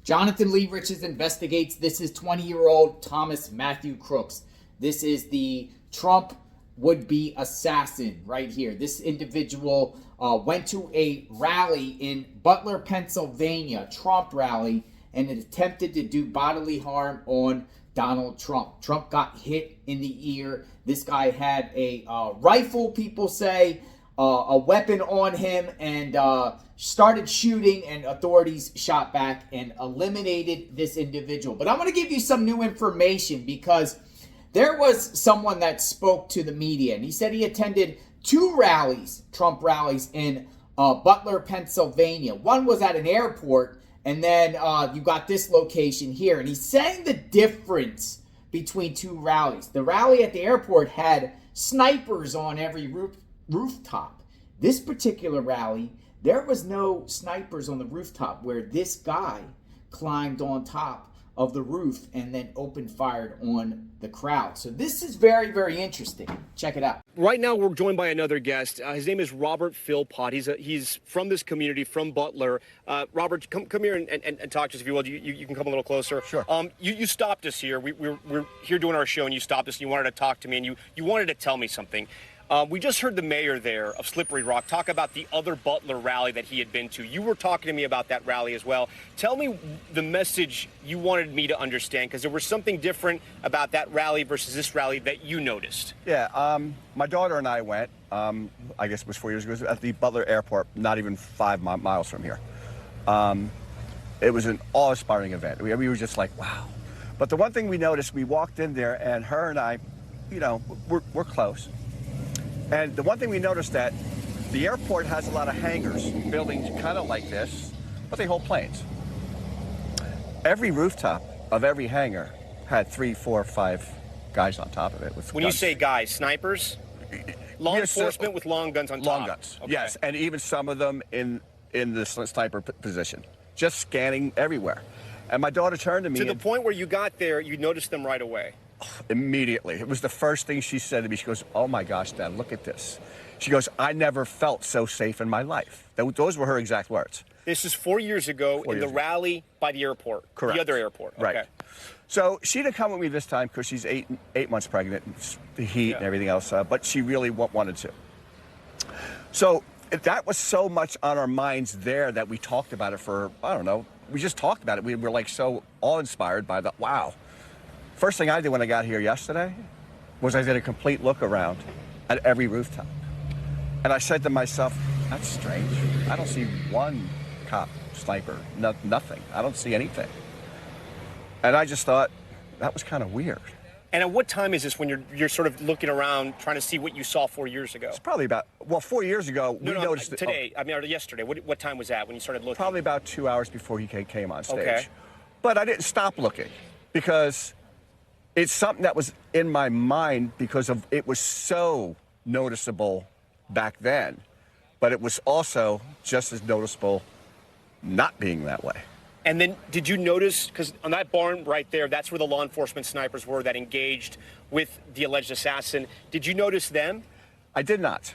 Jonathan Lee Riches investigates. This is 20-year-old Thomas Matthew Crooks. This is the Trump would-be assassin right here. This individual went to a rally in Butler, Pennsylvania, Trump rally, and it attempted to do bodily harm on Donald Trump. Trump got hit in the ear. This guy had a rifle, people say, a weapon on him, and started shooting, and authorities shot back and eliminated this individual. But I'm going to give you some new information because there was someone that spoke to the media, and he said he attended 2 rallies, Trump rallies, in Butler, Pennsylvania. One was at an airport, and then you got this location here. And he's saying the difference between 2 rallies. The rally at the airport had snipers on every rooftop. This particular rally, there was no snipers on the rooftop, where this guy climbed on top of the roof and then opened fire on the crowd. So this is very, very interesting. Check it out. Right now, we're joined by another guest. His name is Robert Philpott. He's from this community, from Butler. Robert, come here and talk to us, if you will. You can come a little closer. Sure. You stopped us here. We're here doing our show, and you stopped us, and you wanted to talk to me, and you wanted to tell me something. We just heard the mayor there of Slippery Rock talk about the other Butler rally that he had been to. You were talking to me about that rally as well. Tell me the message you wanted me to understand, because there was something different about that rally versus this rally that you noticed. Yeah, my daughter and I went, I guess it was 4 years ago, at the Butler Airport, not even 5 miles from here. It was an awe-inspiring event. We were just like, wow. But the one thing we noticed, we walked in there, and her and I, you know, we're close. And the one thing we noticed, that the airport has a lot of hangars, buildings kind of like this, but they hold planes. Every rooftop of every hangar had 3, 4, 5 guys on top of it with When guns. you say guys, snipers? Law Yes, enforcement with long guns on top? Long guns, okay. yes, and even some of them in the sniper position, just scanning everywhere. And my daughter turned to me. To the point where you got there, you noticed them right away. Immediately. It was the first thing she said to me. She goes, "Oh my gosh, Dad, look at this." She goes, "I never felt so safe in my life." Those were her exact words. This is 4 years ago in the rally by the airport. Correct. The other airport. Right. Okay. So she didn't come with me this time because she's eight months pregnant, and the heat and everything else, but she really wanted to. So that was so much on our minds there that we talked about it for, I don't know, we just talked about it. We were like so awe-inspired by the, wow. First thing I did when I got here yesterday was I did a complete look around at every rooftop. And I said to myself, that's strange. I don't see one cop, sniper, nothing. I don't see anything. And I just thought, that was kind of weird. And at what time is this when you're sort of looking around trying to see what you saw 4 years ago? It's probably about, well, 4 years ago, we noticed it. Today, I mean, or yesterday. What time was that when you started looking? Probably about 2 hours before he came on stage. Okay. But I didn't stop looking because it's something that was in my mind because of it was so noticeable back then, but it was also just as noticeable not being that way. And then did you notice, because on that barn right there, that's where the law enforcement snipers were that engaged with the alleged assassin. Did you notice them? I did not.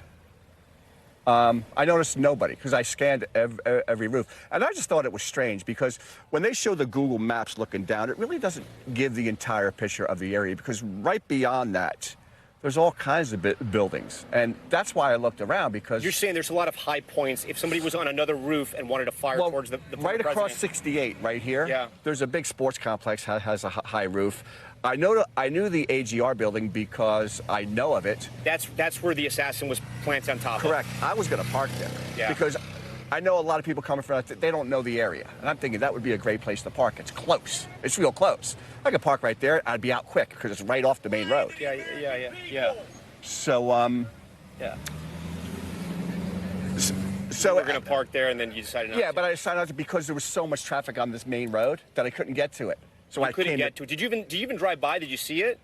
I noticed nobody because I scanned every roof. And I just thought it was strange because when they show the Google Maps looking down, it really doesn't give the entire picture of the area because right beyond that, there's all kinds of buildings. And that's why I looked around because... You're saying there's a lot of high points. If somebody was on another roof and wanted to fire towards the right president. across 68 right here, yeah. There's a big sports complex that has a high roof. I knew the AGR building because I know of it. That's where the assassin was planted on top of. Correct. I was going to park there because I know a lot of people coming from that, they don't know the area. And I'm thinking that would be a great place to park. It's close. It's real close. I could park right there. I'd be out quick because it's right off the main road. Yeah. So, yeah. So we're going to park there, and then you decided not to. Yeah, but I decided not to because there was so much traffic on this main road that I couldn't get to it. So I couldn't get to it. Do you even drive by? Did you see it?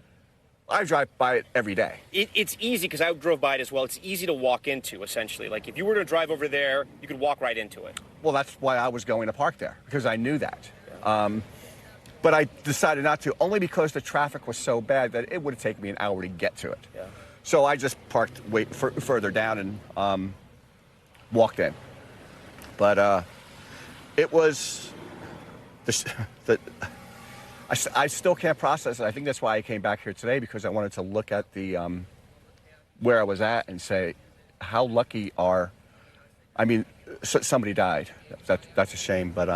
I drive by it every day. It's easy because I drove by it as well. It's easy to walk into, essentially. Like if you were to drive over there, you could walk right into it. Well, that's why I was going to park there because I knew that. But I decided not to, only because the traffic was so bad that it would have taken me an hour to get to it. Yeah. So I just parked further down and walked in. But it was I still can't process it. I think that's why I came back here today, because I wanted to look at the where I was at and say, how lucky are, I mean, somebody died. That's a shame, but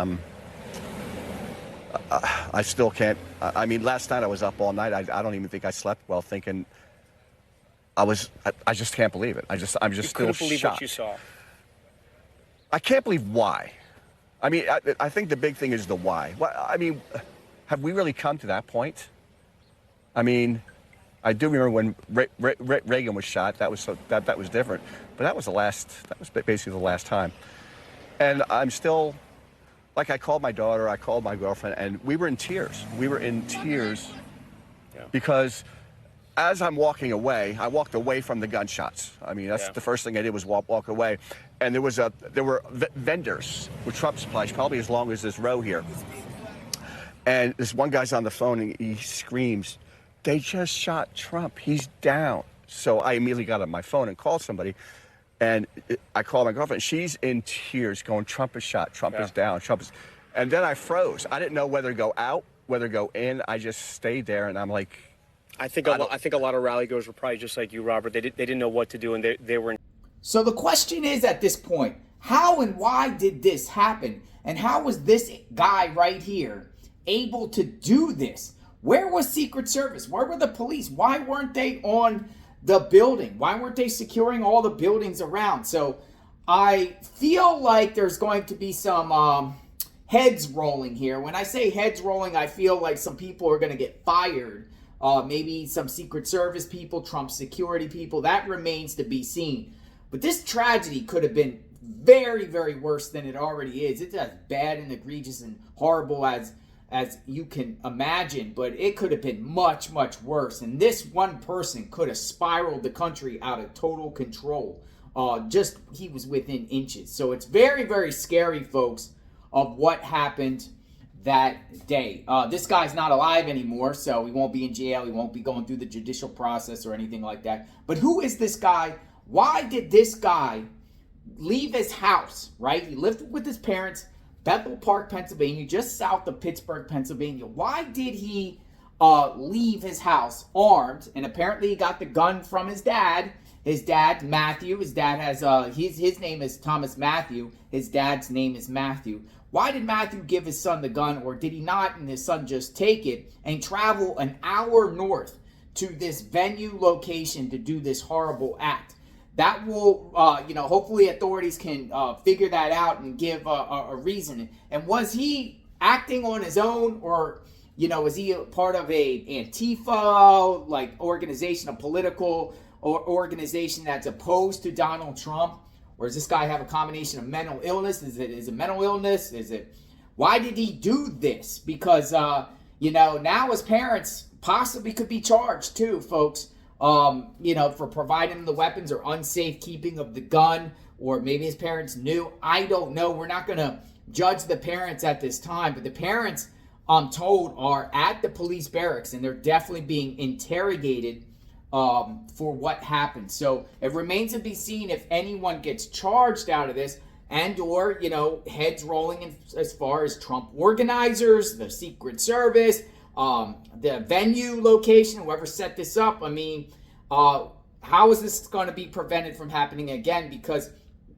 I still can't. I mean, last night I was up all night. I don't even think I slept well, thinking I just can't believe it. I'm just You still couldn't believe shocked. what you saw. I can't believe why. I mean, I think the big thing is the why. I mean, have we really come to that point? I mean, I do remember when Reagan was shot. That was that was different, but that was basically the last time. And I'm still, like, I called my daughter, I called my girlfriend, and we were in tears. We were in tears because as I'm walking away, I walked away from the gunshots. I mean, that's the first thing I did was walk away. And there were vendors with Trump supplies, probably as long as this row here. And this one guy's on the phone and he screams, "They just shot Trump. He's down." So I immediately got on my phone and called somebody. And I called my girlfriend. She's in tears going, "Trump is shot. Trump is down. Trump is..." And then I froze. I didn't know whether to go out, whether to go in. I just stayed there, and I'm like, I think a lot of rally goers were probably just like you, Robert. They didn't know what to do, and they were in. So the question is, at this point, how and why did this happen? And how was this guy right here able to do this? Where was Secret Service? Where were the police? Why weren't they on the building? Why weren't they securing all the buildings around? So I feel like there's going to be some heads rolling here. When I say heads rolling, I feel like some people are going to get fired. Maybe some Secret Service people, Trump security people. That remains to be seen. But this tragedy could have been very, very worse than it already is. It's as bad and egregious and horrible as you can imagine, but it could have been much, much worse. And this one person could have spiraled the country out of total control. He was within inches. So it's very, very scary, folks, of what happened that day. This guy's not alive anymore, so he won't be in jail. He won't be going through the judicial process or anything like that. But who is this guy? Why did this guy leave his house, right? He lived with his parents, Bethel Park, Pennsylvania, just south of Pittsburgh, Pennsylvania. Why did he leave his house armed? And apparently he got the gun from his dad. His dad, Matthew. His dad has, his name is Thomas Matthew. His dad's name is Matthew. Why did Matthew give his son the gun, or did he not, and his son just take it and travel an hour north to this venue location to do this horrible act? That will, hopefully authorities can figure that out and give a reason. And was he acting on his own, or, was he a part of a Antifa, like, organization, a political organization that's opposed to Donald Trump? Or does this guy have a combination of mental illness? Is it mental illness? Why did he do this? Because, now his parents possibly could be charged too, folks. For providing the weapons or unsafe keeping of the gun, or maybe his parents knew. I don't know. We're not going to judge the parents at this time, but the parents, I'm told, are at the police barracks, and they're definitely being interrogated for what happened. So it remains to be seen if anyone gets charged out of this, and or, heads rolling as far as Trump organizers, the Secret Service, the venue location, whoever set this up. I mean, how is this going to be prevented from happening again? Because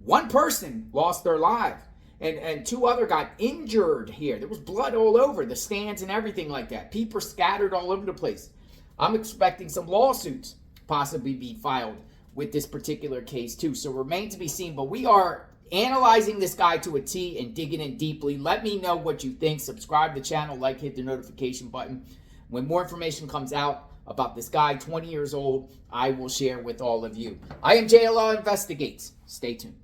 one person lost their life and two other got injured here. There was blood all over the stands and everything like that. People scattered all over the place. I'm expecting some lawsuits possibly be filed with this particular case too. So remains to be seen, but we are analyzing this guy to a T and digging in deeply. Let me know what you think. Subscribe to the channel, hit the notification button. When more information comes out about this guy, 20 years old, I will share with all of you. I am JLO Investigates. Stay tuned.